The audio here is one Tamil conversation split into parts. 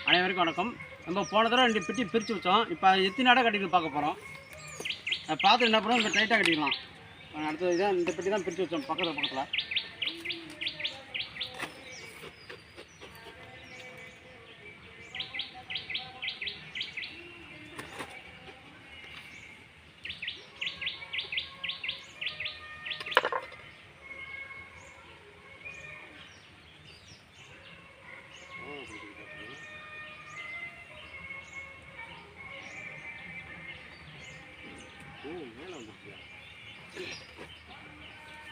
அனைவருக்கும் வணக்கம். நம்ம போன தடவை 2 பெட்டி பிரித்து வச்சோம். இப்போ எத்தனை அடை கட்டிட்டு பார்க்க போகிறோம். அதை பார்த்து என்ன பண்ணுறோம், இந்த டைட்டாக கட்டிக்கலாம். அடுத்தது இதான் இந்த பெட்டி தான் பிரித்து வச்சோம் பக்கத்தில்.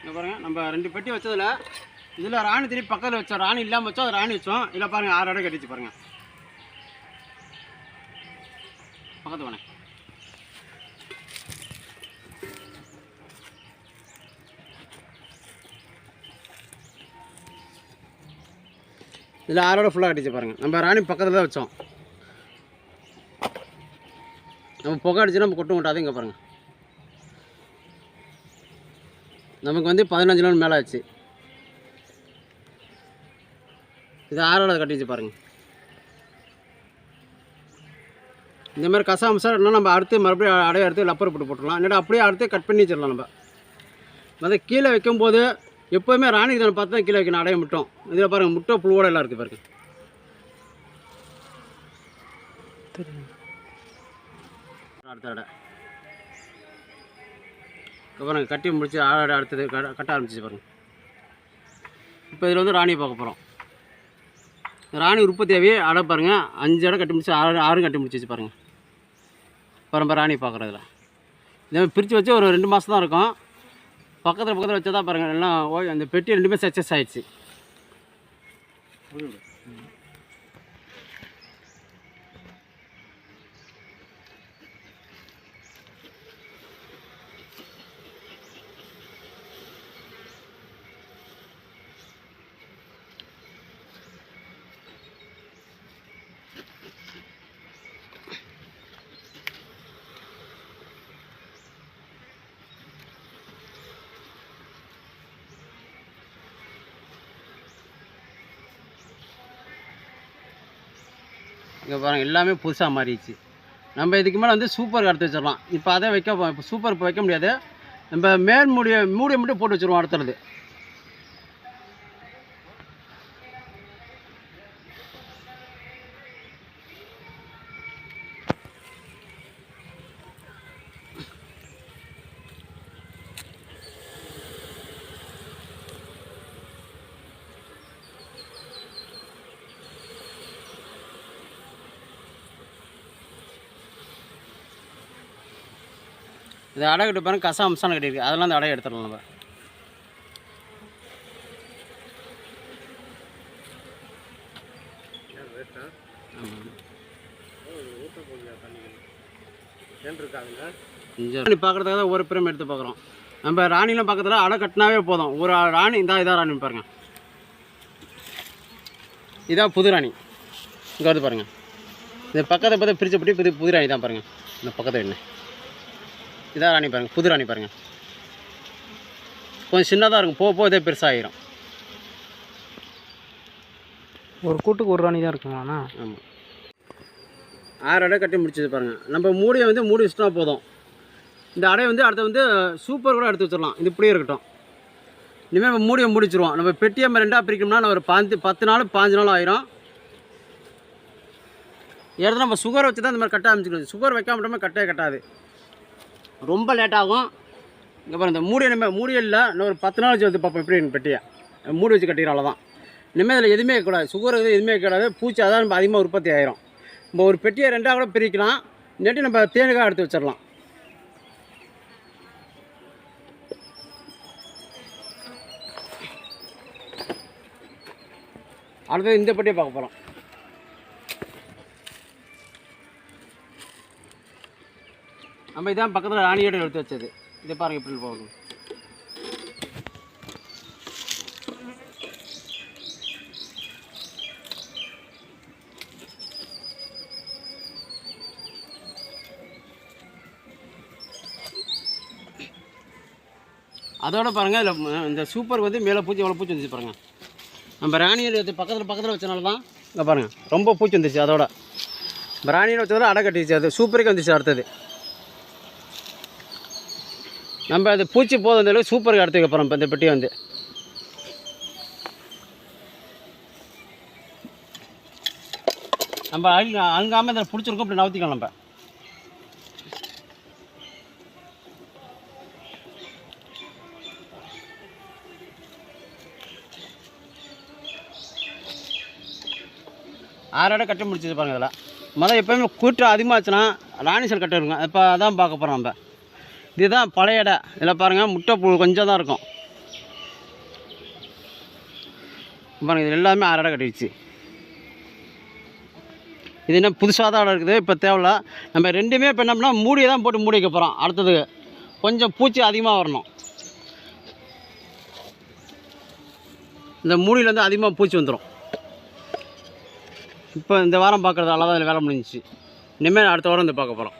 இங்கே பாருங்கள், நம்ம 2 பெட்டி வச்சதில் இதில் ராணி திருப்பி பக்கத்தில் வச்சோம். ராணி இல்லாமல் வச்சோம், அது ராணி வச்சோம். இதில் பாருங்கள் 6 அடை கட்டிச்சு பாருங்கள். பக்கத்து வேணே இதில் 6 அடை ஃபுல்லாக கட்டிச்சு பாருங்கள். நம்ம ராணி பக்கத்தில் தான் வச்சோம். நம்ம புகை அடிச்சு நம்ம கொட்டு விட்டாது. இங்கே பாருங்கள், நமக்கு வந்து 15 நாள் மேலே ஆச்சு. இது 6 அடை கட்டிச்சு பாருங்கள். இந்த மாதிரி கசாமசா இன்னும் நம்ம அடுத்து மறுபடியும் அடையை எடுத்து லப்பர் போட்டுடலாம். என்னடா அப்படியே அடுத்து கட் பண்ணி வச்சிடலாம். நம்ம அதை கீழே வைக்கும்போது எப்போவுமே ராணி இதனை பார்த்து தான் கீழே வைக்கணும். அடையை முட்டும் இதில் பாருங்கள், முட்டை புழுவோட எல்லாம் இருக்குது பாருங்கள். அடுத்த அடை பாருங்கள், கட்டி முடிச்சு 6 அடை அடுத்தது கட்ட ஆரம்பிச்சிச்சு பாருங்கள். இப்போ இதில் வந்து ராணியை பார்க்க போகிறோம். ராணி உற்பத்தியாகவே அடை பாருங்கள், 5 அடை கட்டி முடிச்சு 6 கட்டி முடிச்சிச்சு பாருங்கள். பரம்பரை ராணி பார்க்குறதுல இதே பிரித்து வச்சு ஒரு 2 மாதம் தான் இருக்கும். பக்கத்தில் வச்சா தான் பாருங்கள் எல்லாம் அந்த பெட்டி 2மே சக்ஸஸ் ஆகிடுச்சு. இங்கே பாருங்கள், எல்லாமே புதுசாக மாறிடுச்சு. நம்ம இதுக்கு மேலே வந்து சூப்பர் எடுத்து வச்சிடலாம். இப்போ அதை இப்போ சூப்பர் இப்போ வைக்க முடியாது. நம்ம மேல் மூடியை மட்டும் போட்டு வச்சுருவோம் அடுத்தது. இது அடை கட்டி பாருங்கள், கசாமசான கட்டியிருக்கு. அதெல்லாம் அந்த அடையை எடுத்துடலாம் நம்ம. ராணி பார்க்குறதுக்காக தான் ஒவ்வொரு பிரம் எடுத்து பார்க்குறோம். நம்ம ராணிலாம் பக்கத்தில் அடை கட்டினாவே போதும். ஒரு ராணி இதான் ராணி பாருங்கள். இதான் புது ராணி. இங்கே வந்து பாருங்கள், இந்த பக்கத்தை பார்த்து பிரித்து புது ராணி தான் பாருங்கள். இந்த பக்கத்தை என்ன இதான் ராணி பாருங்கள், புது ராணி பாருங்கள். கொஞ்சம் சின்னதாக இருக்கும், போக இதே பெருசாகிடும். ஒரு கூட்டுக்கு ஒரு ராணி தான் இருக்குமாண்ணா? ஆமாம், 6 அடை கட்டி முடிச்சது பாருங்கள். நம்ம மூடியை வந்து மூடி வச்சுட்டா போதும். இந்த அடையை வந்து அடுத்து வந்து சூப்பர் கூட எடுத்து வச்சிடலாம். இது இப்படியே இருக்கட்டும். இனிமேல் நம்ம மூடியை முடிச்சிருவோம். நம்ம பெட்டியை நம்ம 2ஆக பிரிக்கணும்னா ஒரு 10 நாள் 5 நாள் ஆயிரும். ஏற்கனவே நம்ம சுகர் வச்சு தான் இந்த மாதிரி கட்ட ஆரம்பிச்சிக்கணும். சுகர் வைக்காம மட்டுமே கட்டாது, ரொம்ப லேட்டாகும். இங்கே பாருங்கள், இந்த மூடியை இல்லை இன்னும் ஒரு 10 நாள் வச்சு வந்து பார்ப்போம். எப்படி பெட்டியை மூடி வச்சு கட்டிக்கிறால தான். இனிமேல் இதில் எதுவுமே இருக்கக்கூடாது, சுகர் எதுவுமே கிடையாது. பூச்சி அதான் நம்ம அதிகமாக உற்பத்தி ஆகிரும். நம்ம ஒரு பெட்டியை 2ஆக கூட பிரிக்கலாம். இல்லாட்டி நம்ம தேனுக்காக எடுத்து வச்சிடலாம். அடுத்தது இந்த பெட்டியை பார்க்க போகிறோம். நம்ம இதான் பக்கத்தில் ராணியோட எடுத்து வச்சது. இதை பாருங்கள் எப்படி போகணும். அதோட பாருங்கள் இதில் இந்த சூப்பருக்கு வந்து மேலே பூச்சி எவ்வளோ பூச்சி வந்துச்சு பாருங்கள். நம்ம ராணியர் பக்கத்தில் வச்சனால தான் இங்கே பாருங்கள் ரொம்ப பூச்சி வந்துச்சு. அதோட ராணின்னு வச்சதோட அடை கட்டிடுச்சு. அது சூப்பருக்கு வந்துச்சு. அடுத்தது நம்ம அது பூச்சி போதும் அந்த அளவுக்கு சூப்பருக்கு எடுத்து வைக்க போகிறோம். இப்போ இந்த பெட்டியை வந்து நம்ம அழுங்காமல் இதில் பிடிச்சிருக்கோம். இப்படி நவுத்திக்கலாம். நம்ம ஆறோட கட்டி முடிச்சு பாருங்கள். இதில் மொதல் எப்போயுமே கூட்டம் அதிகமாகச்சுன்னா ராணி செல் கட்ட இருக்குங்க. இப்போ அதான் பார்க்க போகிறோம். நம்ம இதுதான் பழைய இடம். இதில் பாருங்கள் முட்டை புழு கொஞ்சம் தான் இருக்கும். பாருங்கள் இது எல்லாமே ஆறோட கட்டிடுச்சு. இது என்ன புதுசாக தான் இருக்குது. இப்போ தேவையில்ல. நம்ம ரெண்டுமே இப்போ என்ன பண்ணால் மூடியை தான் போட்டு மூடி வைக்க போகிறோம். அடுத்தது கொஞ்சம் பூச்சி அதிகமாக வரணும். இந்த மூடியிலேருந்து அதிகமாக பூச்சி வந்துடும். இப்போ இந்த வாரம் பார்க்குறது அவ்வளோதான். வேலை முடிஞ்சிச்சு. இனிமேல் அடுத்த வாரம் வந்து பார்க்க போகிறோம்.